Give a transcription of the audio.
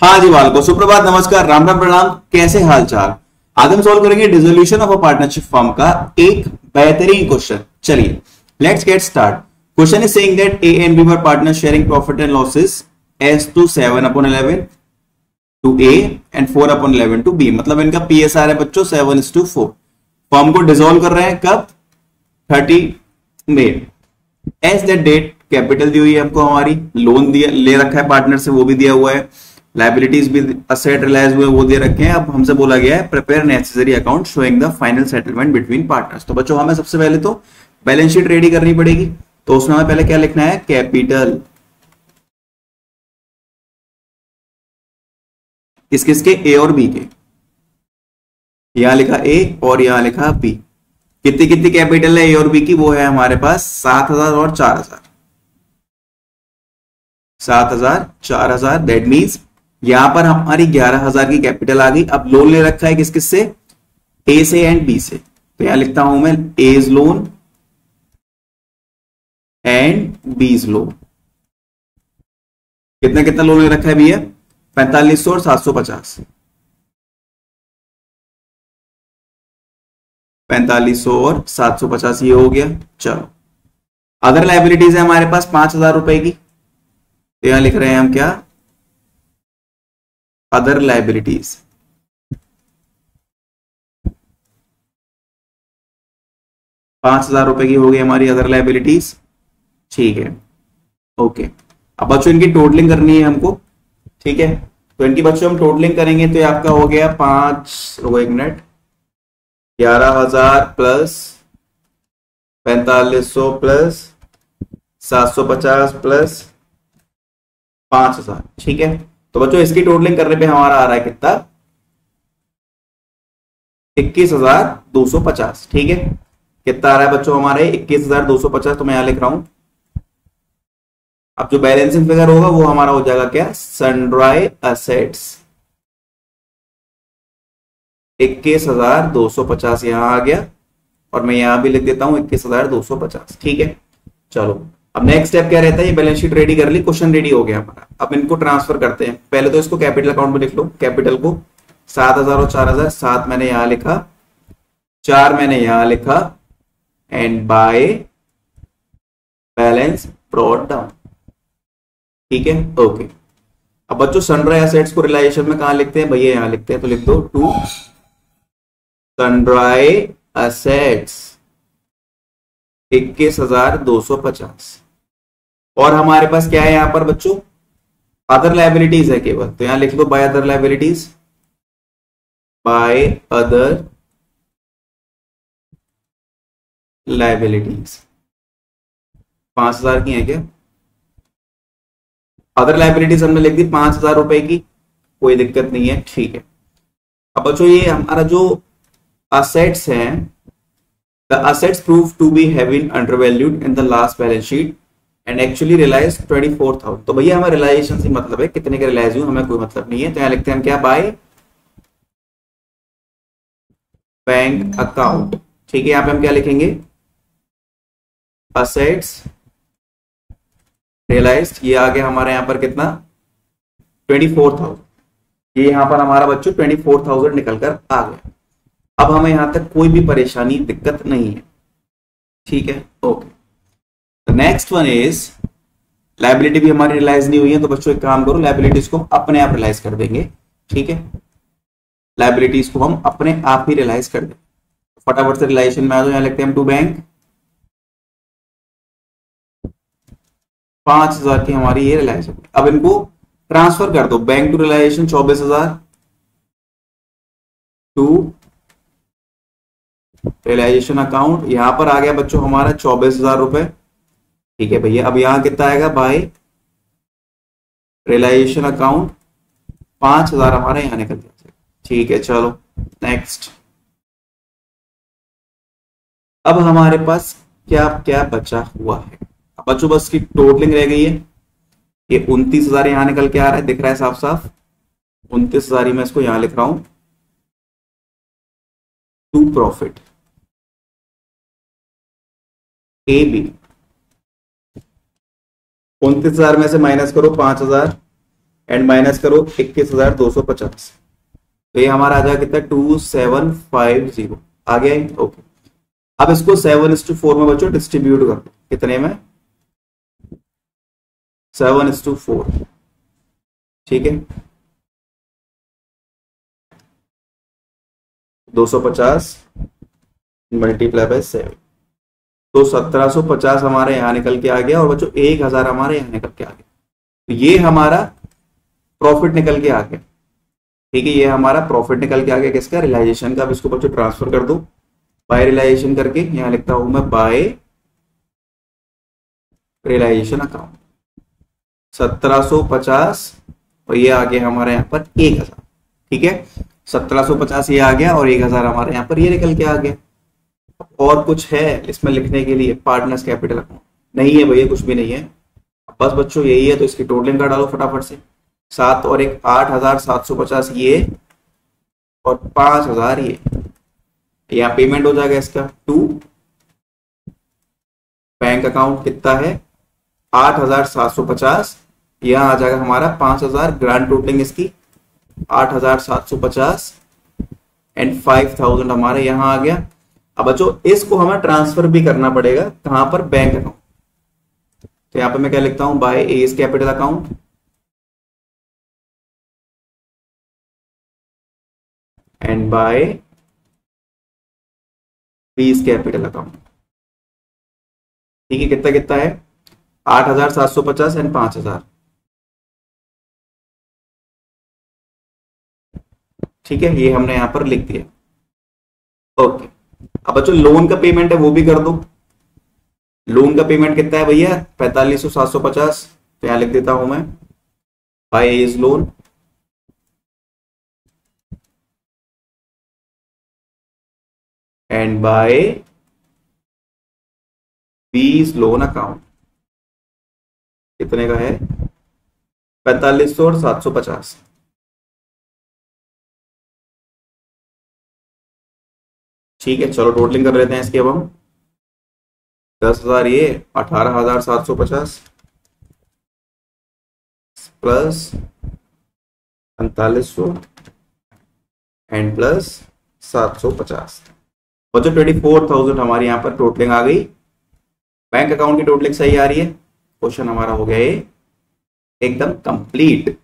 हाँ जी बालको, सुप्रभात, नमस्कार, राम राम, प्रणाम। कैसे हाल चाल। आज हम सॉल्व करेंगे dissolution of a partnership form का एक बेहतरीन क्वेश्चन। चलिए let's get start. Question is saying that A and B were partner sharing profit and losses as to 7/11 to A and 4/11 to B. मतलब इनका पीएसआर है बच्चों 7:4। Form को dissolve कर रहे हैं कब? 30 में। एज दैट डेट कैपिटल दी हुई है हमको, हमारी लोन दिया ले रखा है पार्टनर से, वो भी दिया हुआ है। लाइबिलिटीज भी असेट रिलाइज हुए वो दे रखे हैं। अब हमसे बोला गया है prepare necessary account showing the final settlement between partners. तो बच्चों हमें सबसे पहले तो बैलेंस शीट रेडी करनी पड़ेगी। तो उसमें हमें पहले क्या लिखना है? कैपिटल। किस किस के? ए और बी के। यहां लिखा ए और यहां लिखा बी। कितनी कितनी कैपिटल है ए और बी की? वो है हमारे पास 7,000 और 4,000। 7,000 4,000 दैट मीन्स यहां पर हमारी 11,000 की कैपिटल आ गई। अब लोन ले रखा है किस किस से? ए से एंड बी से। तो यहां लिखता हूं मैं एज लोन एंड बीज लोन। कितना कितना लोन ले रखा है भैया? 4500 और 750। 4500 और 750 ये हो गया। चलो अदर लाइबिलिटीज है हमारे पास 5,000 रुपए की। तो यहां लिख रहे हैं हम क्या? Other liabilities. 5,000 रुपए की हो गई हमारी अदर लाइबिलिटीज। ठीक है, ओके। अब बच्चों इनकी टोटलिंग करनी है हमको, ठीक है। तो इनकी बच्चों हम टोटलिंग करेंगे तो ये आपका हो गया 1 मिनट 11,000 प्लस 4,500 प्लस 750 प्लस 5,000। ठीक है, तो बच्चों इसकी टोटलिंग करने पे हमारा आ रहा है कितना? 21,250। ठीक है, कितना आ रहा है बच्चों हमारे? 21,250। तो मैं यहां लिख रहा हूं। अब जो बैलेंसिंग फिगर होगा वो हमारा हो जाएगा क्या? सनड्राई असेट्स 21,250 यहां आ गया। और मैं यहां भी लिख देता हूं 21,250। ठीक है, चलो अब नेक्स्ट स्टेप क्या रहता है? ये बैलेंस शीट रेडी कर ली, क्वेश्चन रेडी हो गया हमारा। अब इनको ट्रांसफर करते हैं। पहले तो इसको कैपिटल अकाउंट में लिख लो। कैपिटल को 7,000 और 4,000, 7 मैंने यहां लिखा, 4 मैंने यहां लिखा, and by balance brought down. ठीक है, ओके। अब बच्चों सनड्राई एसेट्स को रिलाइजेशन में कहां लिखते हैं भैया? यहां लिखते हैं। तो लिख दो टू सनड्राई एसेट्स 21,250। और हमारे पास क्या है यहां पर बच्चों? अदर लाइबिलिटीज है केवल। तो यहां लिख लो by other liabilities. By other liabilities 5,000 की है क्या? अदर लाइबिलिटीज हमने लिख दी 5,000 रुपए की, कोई दिक्कत नहीं है। ठीक है, अब बच्चों ये हमारा जो असेट्स हैं, the assets prove to be having undervalued in the last balance sheet and actually realise 24,000। तो भैया हमें रियलाइजेशन से मतलब है, कितने का रियलाइज हुआ हमें कोई मतलब नहीं है। तो यहां लिखते हैं हम क्या? By bank account. ठीक है, यहां पे हम क्या लिखेंगे? Assets realised. ये आ गया हमारे यहां पर कितना? 24,000। ये यहां पर हमारा बच्चों 24,000 निकलकर आ गया। अब हमें यहां तक कोई भी परेशानी दिक्कत नहीं है। ठीक है, okay. Next one is liability भी हमारी रियलाइज नहीं हुई है। तो बच्चों एक काम करो, लाइबिलिटीज को अपने आप रियलाइज कर देंगे। ठीक है, लाइबिलिटीज को हम अपने आप ही रियलाइज कर देंगे। फटाफट से रियलाइजेशन में आ जाओ। यहां लिखते हैं हम टू बैंक। 5,000 की हमारी ये रियलाइज होगी। अब इनको ट्रांसफर कर दो bank to realisation. 24,000 to realisation account. यहां पर आ गया बच्चों हमारा 24,000 रुपए। ठीक है भैया, अब यहां कितना आएगा? बाय रियलाइजेशन अकाउंट 5,000 हमारा यहां निकल जाएगा। ठीक है, चलो नेक्स्ट। अब हमारे पास क्या क्या बचा हुआ है? अब बच्चों बस की टोटलिंग रह गई है। ये 29,000 यहां निकल के आ रहा है, दिख रहा है साफ साफ। 29,000 ही मैं इसको यहां लिख रहा हूं टू प्रॉफिट ए बी। 29,000 में से माइनस करो 5,000, एंड माइनस करो 21,250, तो ये हमारा आ जाएगा कितना 2750 आ गया है। ओके, अब इसको 7:4 में बच्चों डिस्ट्रीब्यूट कर दो, कितने में 7:4, ठीक है 250 मल्टीप्लाई बाय 7, तो 1750 हमारे यहां निकल के आ गया और बच्चों 1000 हमारे यहां निकल के आ गया, तो ये हमारा प्रॉफिट निकल के आ गया। ठीक है, ये हमारा प्रॉफिट निकल के आ गया किसका, रियलाइजेशन का। अब इसको बच्चों ट्रांसफर कर दो बाय रियलाइजेशन करके, यहां लिखता हूं मैं बाय रियलाइजेशन अकाउंट 1750 और ये आ गया हमारे यहाँ पर 1000। ठीक है, 1750 ये आ गया और 1000 हमारे यहाँ पर ये निकल के आ गया। और कुछ है इसमें लिखने के लिए, पार्टनर्स कैपिटल अकाउंट नहीं है भैया, कुछ भी नहीं है, बस बच्चों यही है। तो इसकी टोटलिंग का डालो फटाफट से, 7 और 1 8,750 ये और 5,000 ये, यहाँ पेमेंट हो जाएगा इसका टू बैंक अकाउंट, कितना है 8,750, यहाँ आ जाएगा हमारा 5,000, ग्रांड टोटलिंग इसकी 8,750 एंड 5,000 हमारे यहाँ आ गया। अब बच्चों इसको हमें ट्रांसफर भी करना पड़ेगा, कहां पर, बैंक अकाउंट। तो यहां पर मैं क्या लिखता हूं, by A's capital account and by B's capital account. ठीक है, कितना कितना है 8,750 एंड 5,000। ठीक है, ये हमने यहां पर लिख दिया। ओके, अब बच्चों लोन का पेमेंट है वो भी कर दो। लोन का पेमेंट कितना है भैया 45,750, तो यहां लिख देता हूं मैं by A's loan and by B's loan account, कितने का है 4500 और 750। ठीक है, चलो टोटलिंग कर लेते हैं इसकी। अब हम 10,000 ये 18,750 प्लस 4500 एंड प्लस 750, बच्चों 24,000 हमारी यहाँ पर टोटलिंग आ गई। बैंक अकाउंट की टोटलिंग सही आ रही है, क्वेश्चन हमारा हो गया ये एकदम कंप्लीट।